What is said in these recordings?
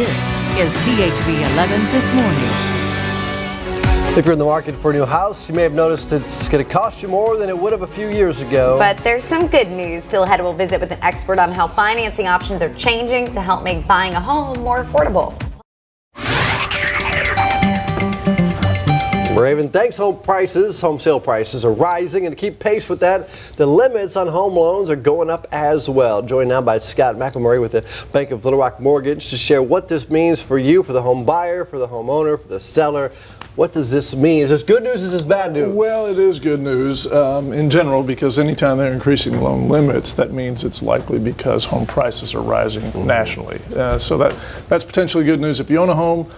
This is THV 11 This Morning. If you're in the market for a new house, you may have noticed it's going to cost you more than it would have a few years ago. But there's some good news. Still ahead, we'll visit with an expert on how financing options are changing to help make buying a home more affordable. Raven, thanks. Home sale prices are rising, and to keep pace with that, the limits on home loans are going up as well. Joined now by Scott McElmurray with the Bank of Little Rock Mortgage to share what this means for you, for the home buyer, for the homeowner, for the seller. What does this mean? Is this good news? Is this bad news? Well, it is good news in general, because anytime they're increasing loan limits, that means it's likely because home prices are rising nationally. So that's potentially good news if you own a home.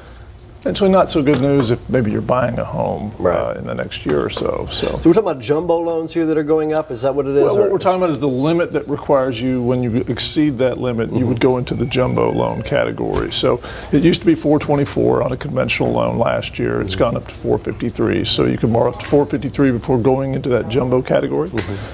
Potentially not so good news if maybe you're buying a home in the next year or so. So we're talking about jumbo loans here that are going up? Is that what it is? Well, what we're talking about is the limit that requires you, when you exceed that limit, you would go into the jumbo loan category. So it used to be $424 on a conventional loan last year. It's gone up to $453. So you can borrow up to $453 before going into that jumbo category.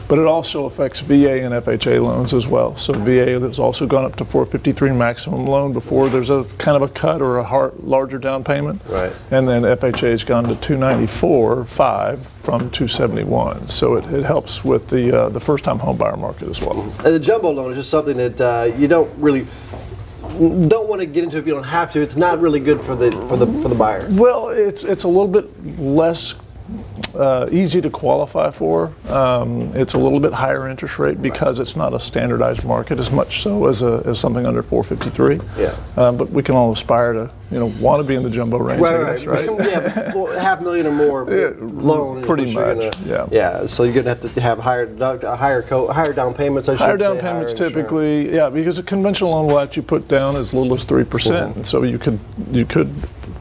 But it also affects VA and FHA loans as well. So VA has also gone up to $453 maximum loan before there's a kind of a cut or a larger down payment. Right. And then FHA has gone to $294.5 from $271. So it helps with the first-time home buyer market as well. And the jumbo loan is just something that you don't want to get into if you don't have to. It's not really good for the buyer. Well, it's a little bit less easy to qualify for. It's a little bit higher interest rate because it's not a standardized market as much so as something under 453. Yeah. But we can all aspire to want to be in the jumbo range. Right. Right? Well, $500,000 or more loan. Pretty much. Yeah. So you're gonna have to have higher down payments. Higher down payments typically. Yeah, because a conventional loan will let you put down as little as 3%, and so you could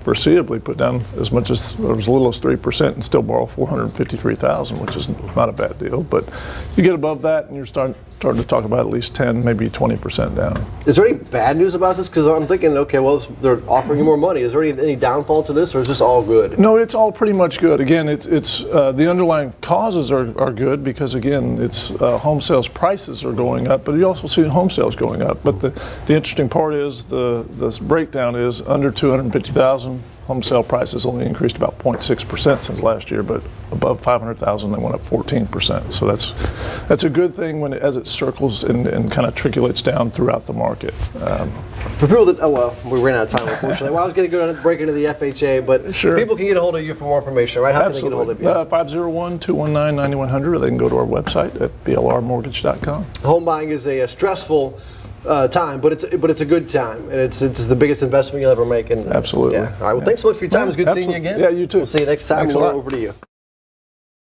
foreseeably put down as much as little as 3% and still borrow $453,000, which is not a bad deal. But you get above that, and you're starting to talk about at least 10, maybe 20% down. Is there any bad news about this? Because I'm thinking, okay, well, they're offering you more money. Is there any downfall to this, or is this all good? No, it's all pretty much good. Again, it's the underlying causes are good because, again, it's home sales prices are going up, but you also see home sales going up. But the interesting part is the breakdown is under $250,000. Home sale prices only increased about 0.6% since last year, but above $500,000 they went up 14%. So that's a good thing as it circles and kind of trickulates down throughout the market. For people that we ran out of time, unfortunately. Well, I was going to go and break into the FHA, but people can get a hold of you for more information, right? How can they get a hold of you? 501-219-9100, or they can go to our website at blrmortgage.com. Home buying is a stressful time, but it's a good time, and it's the biggest investment you'll ever make. And absolutely. Yeah. All right. Well, thanks so much for your time. It was good seeing you again. Yeah, you too. We'll see you next time. Thanks a lot. Over to you.